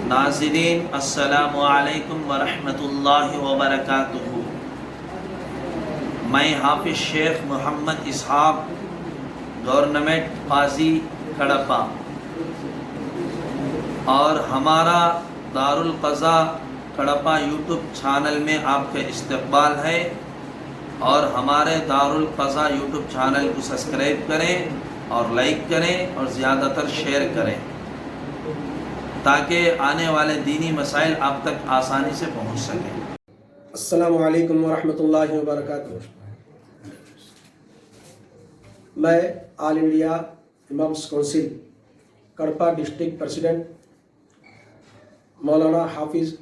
ناظرین السلام علیکم ورحمۃ اللہ وبرکاتہ۔ میں حافظ شیخ محمد اسحاق، گورنمنٹ قاضی کڑپا، اور ہمارا دارالقضا کڑپا یوٹیوب چینل میں آپ کا استقبال ہے، اور ہمارے دارالقضا یوٹیوب چینل کو سبسکرائب کریں اور لائک کریں اور زیادہ تر شیئر کریں تاکہ آنے والے دینی مسائل آپ تک آسانی سے پہنچ سکیں۔ السلام علیکم ورحمۃ اللہ وبرکاتہ۔ میں all India imams council Kadapa district president مولانا حافظ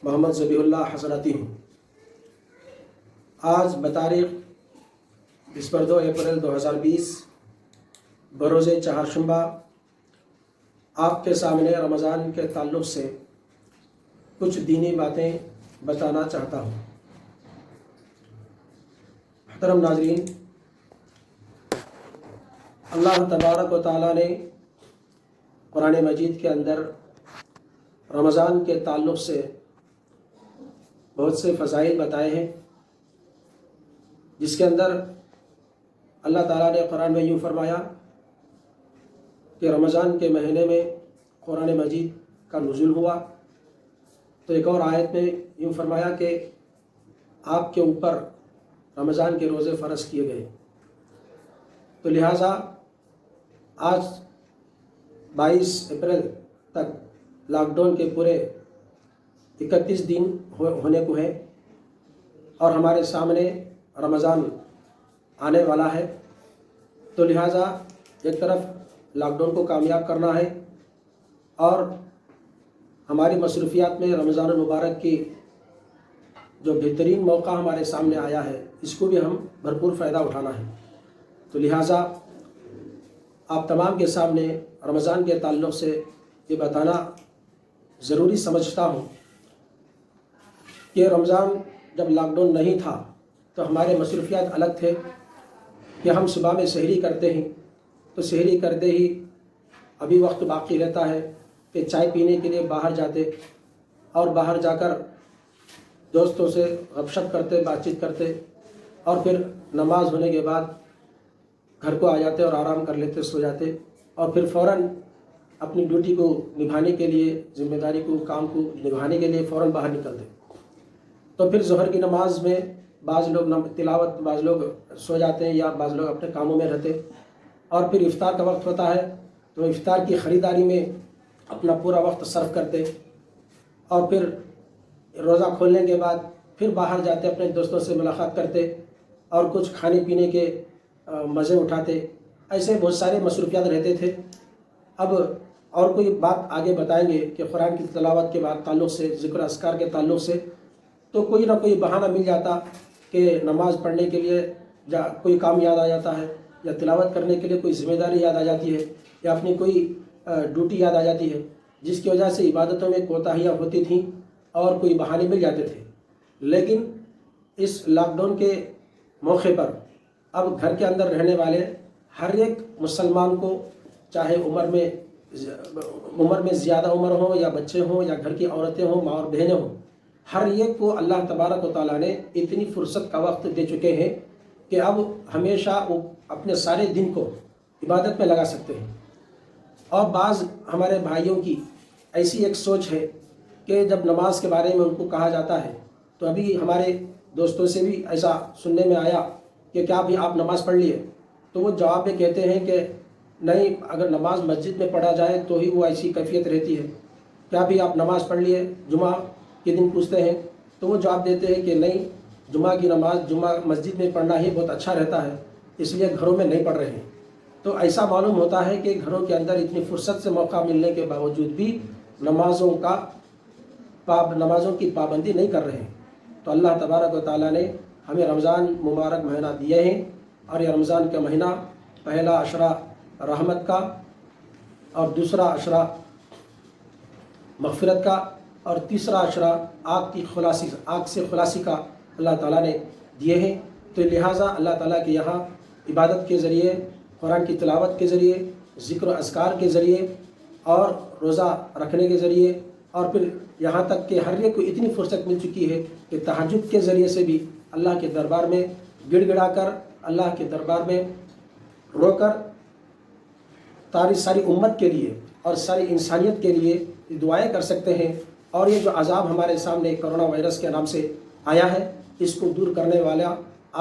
محمد ذبیح اللہ حضراتی ہوں۔ آج بتاریخ 22 اپریل 2020 بروز چہارشنبہ آپ کے سامنے رمضان کے تعلق سے کچھ دینی باتیں بتانا چاہتا ہوں۔ محترم ناظرین، اللہ تبارک و تعالیٰ نے قرآن مجید کے اندر رمضان کے تعلق سے بہت سے فضائل بتائے ہیں، جس کے اندر اللہ تعالیٰ نے قرآن میں یوں فرمایا کہ رمضان کے مہینے میں قرآن مجید کا نزول ہوا، تو ایک اور آیت میں یوں فرمایا کہ آپ کے اوپر رمضان کے روزے فرض کیے گئے۔ تو لہٰذا آج 22 اپریل تک لاک ڈاؤن کے پورے 31 دن ہونے کو ہے، اور ہمارے سامنے رمضان آنے والا ہے۔ تو لہٰذا ایک طرف لاک ڈاؤن کو کامیاب کرنا ہے، اور ہماری مصروفیات میں رمضان المبارک کی جو بہترین موقع ہمارے سامنے آیا ہے، اس کو بھی ہم بھرپور فائدہ اٹھانا ہے۔ تو لہٰذا آپ تمام کے سامنے رمضان کے تعلق سے یہ بتانا ضروری سمجھتا ہوں کہ رمضان جب لاک ڈاؤن نہیں تھا تو ہمارے مصروفیات الگ تھے کہ ہم صبح میں سحری کرتے ہیں، تو سحری کرتے ہی ابھی وقت باقی رہتا ہے کہ چائے پینے کے لیے باہر جاتے، اور باہر جا کر دوستوں سے گپ شپ کرتے، بات چیت کرتے، اور پھر نماز ہونے کے بعد گھر کو آ جاتے اور آرام کر لیتے، سو جاتے، اور پھر فوراً اپنی ڈیوٹی کو نبھانے کے لیے، ذمہ داری کو، کام کو نبھانے کے لیے فوراً باہر نکلتے۔ تو پھر ظہر کی نماز میں بعض لوگ تلاوت، بعض لوگ سو جاتے ہیں، یا بعض لوگ اپنے کاموں میں رہتے، اور پھر افطار کا وقت ہوتا ہے تو افطار کی خریداری میں اپنا پورا وقت صرف کرتے، اور پھر روزہ کھولنے کے بعد پھر باہر جاتے، اپنے دوستوں سے ملاقات کرتے، اور کچھ کھانے پینے کے مزے اٹھاتے۔ ایسے بہت سارے مصروفیات رہتے تھے۔ اب اور کوئی بات آگے بتائیں گے کہ قرآن کی تلاوت کے بعد تعلق سے، ذکر اذکار کے تعلق سے، تو کوئی نہ کوئی بہانہ مل جاتا کہ نماز پڑھنے کے لیے کوئی کام یاد آ جاتا ہے، یا تلاوت کرنے کے لیے کوئی ذمہ داری یاد آ جاتی ہے، یا اپنی کوئی ڈیوٹی یاد آ جاتی ہے، جس کی وجہ سے عبادتوں میں کوتاہیاں ہوتی تھیں اور کوئی بہانے مل جاتے تھے۔ لیکن اس لاک ڈاؤن کے موقع پر اب گھر کے اندر رہنے والے ہر ایک مسلمان کو، چاہے عمر میں زیادہ عمر ہو، یا بچے ہوں، یا گھر کی عورتیں ہوں، ماں اور بہنیں ہوں، ہر ایک کو اللہ تبارک و تعالیٰ نے اتنی فرصت کا وقت دے چکے ہیں کہ اب ہمیشہ وہ اپنے سارے دن کو عبادت میں لگا سکتے ہیں۔ اور بعض ہمارے بھائیوں کی ایسی ایک سوچ ہے کہ جب نماز کے بارے میں ان کو کہا جاتا ہے، تو ابھی ہمارے دوستوں سے بھی ایسا سننے میں آیا کہ کیا بھی آپ نماز پڑھ لیے؟ تو وہ جواب میں کہتے ہیں کہ نہیں، اگر نماز مسجد میں پڑھا جائے تو ہی وہ ایسی کیفیت رہتی ہے۔ کیا بھی آپ نماز پڑھ لیے؟ جمعہ کے دن پوچھتے ہیں تو وہ جواب دیتے ہیں کہ نہیں، جمعہ کی نماز جمعہ مسجد میں پڑھنا ہی بہت اچھا رہتا ہے، اس لیے گھروں میں نہیں پڑھ رہے ہیں۔ تو ایسا معلوم ہوتا ہے کہ گھروں کے اندر اتنی فرصت سے موقع ملنے کے باوجود بھی نمازوں کی پابندی نہیں کر رہے ہیں۔ تو اللہ تبارک و تعالیٰ نے ہمیں رمضان مبارک مہینہ دیے ہیں، اور یہ رمضان کا مہینہ پہلا عشرہ رحمت کا، اور دوسرا عشرہ مغفرت کا، اور تیسرا عشرہ آگ سے خلاصی کا اللہ تعالیٰ نے دیے ہیں۔ تو لہٰذا اللہ تعالیٰ کے یہاں عبادت کے ذریعے، قرآن کی تلاوت کے ذریعے، ذکر و اذکار کے ذریعے اور روزہ رکھنے کے ذریعے، اور پھر یہاں تک کہ ہر ایک کو اتنی فرصت مل چکی ہے کہ تہجد کے ذریعے سے بھی اللہ کے دربار میں گڑ گڑا کر، اللہ کے دربار میں رو کر ساری امت کے لیے اور ساری انسانیت کے لیے دعائیں کر سکتے ہیں۔ اور یہ جو عذاب ہمارے سامنے کرونا وائرس کے نام سے آیا ہے، اس کو دور کرنے والا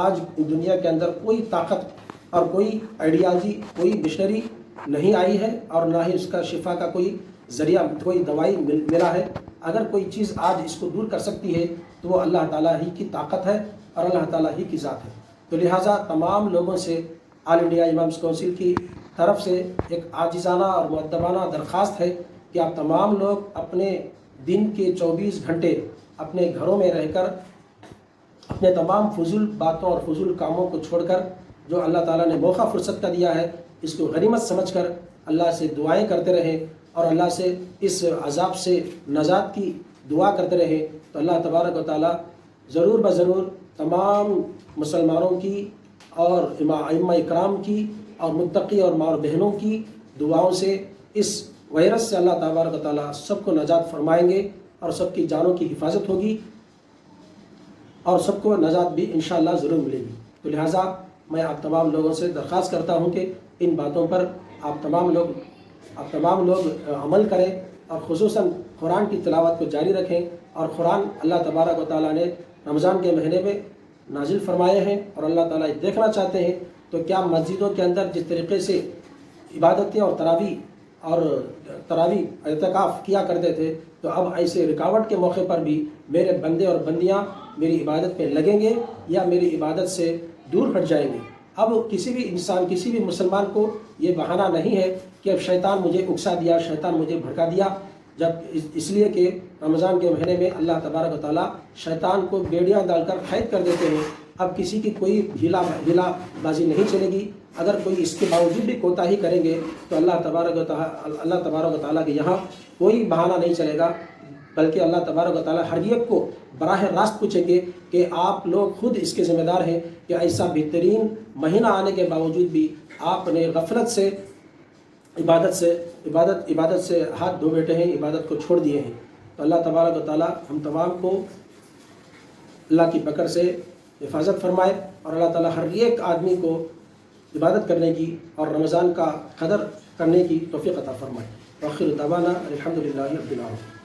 آج دنیا کے اندر کوئی طاقت اور کوئی آئیڈیالوجی، کوئی مشنری نہیں آئی ہے، اور نہ ہی اس کا شفا کا کوئی ذریعہ، کوئی دوائی ملا ہے۔ اگر کوئی چیز آج اس کو دور کر سکتی ہے تو وہ اللہ تعالیٰ ہی کی طاقت ہے اور اللہ تعالیٰ ہی کی ذات ہے۔ تو لہٰذا تمام لوگوں سے آل انڈیا امامز کونسل کی طرف سے ایک عاجزانہ اور مؤدبانہ درخواست ہے کہ آپ تمام لوگ اپنے دن کے 24 گھنٹے اپنے گھروں میں رہ کر اپنے تمام فضول باتوں اور فضول کاموں کو چھوڑ کر، جو اللہ تعالیٰ نے موقع فرصت کا دیا ہے، اس کو غنیمت سمجھ کر اللہ سے دعائیں کرتے رہیں اور اللہ سے اس عذاب سے نجات کی دعا کرتے رہیں، تو اللہ تبارک و تعالیٰ ضرور بضرور تمام مسلمانوں کی اور ائمہ اکرام کی اور متقی اور ماں اور بہنوں کی دعاؤں سے اس وائرس سے اللہ تبارک و تعالیٰ سب کو نجات فرمائیں گے، اور سب کی جانوں کی حفاظت ہوگی، اور سب کو نجات بھی انشاءاللہ ضرور ملے گی۔ تو لہٰذا میں آپ تمام لوگوں سے درخواست کرتا ہوں کہ ان باتوں پر آپ تمام لوگ عمل کریں، اور خصوصاً قرآن کی تلاوت کو جاری رکھیں۔ اور قرآن اللہ تبارک و تعالیٰ نے رمضان کے مہینے میں نازل فرمائے ہیں، اور اللہ تعالیٰ دیکھنا چاہتے ہیں تو کیا مسجدوں کے اندر جس طریقے سے عبادتیں اور تراویح اعتکاف کیا کرتے تھے، تو اب ایسے رکاوٹ کے موقع پر بھی میرے بندے اور بندیاں میری عبادت میں لگیں گے یا میری عبادت سے دور ہٹ جائیں گے۔ اب کسی بھی انسان، کسی بھی مسلمان کو یہ بہانہ نہیں ہے کہ اب شیطان مجھے اکسا دیا، شیطان مجھے بھڑکا دیا، جب اس لیے کہ رمضان کے مہینے میں اللہ تبارک و تعالیٰ شیطان کو بیڑیاں ڈال کر قید کر دیتے ہیں۔ اب کسی کی کوئی ہیلا بازی نہیں چلے گی۔ اگر کوئی اس کے باوجود بھی کوتاہی کریں گے تو اللہ تبارک و تعالیٰ کے یہاں کوئی بہانہ نہیں چلے گا، بلکہ اللہ تبارک و تعالیٰ ہر ایک کو براہ راست پوچھیں گے کہ آپ لوگ خود اس کے ذمہ دار ہیں کہ ایسا بہترین مہینہ آنے کے باوجود بھی آپ نے غفلت سے عبادت سے ہاتھ دھو بیٹھے ہیں، عبادت کو چھوڑ دیے ہیں۔ تو اللہ تبارک و تعالیٰ ہم تمام کو اللہ کی پکڑ سے حفاظت فرمائے، اور اللہ تعالیٰ ہر ایک آدمی کو عبادت کرنے کی اور رمضان کا قدر کرنے کی توفیق عطا فرمائے۔ وآخر دعوانا الحمدللہ رب العالمین۔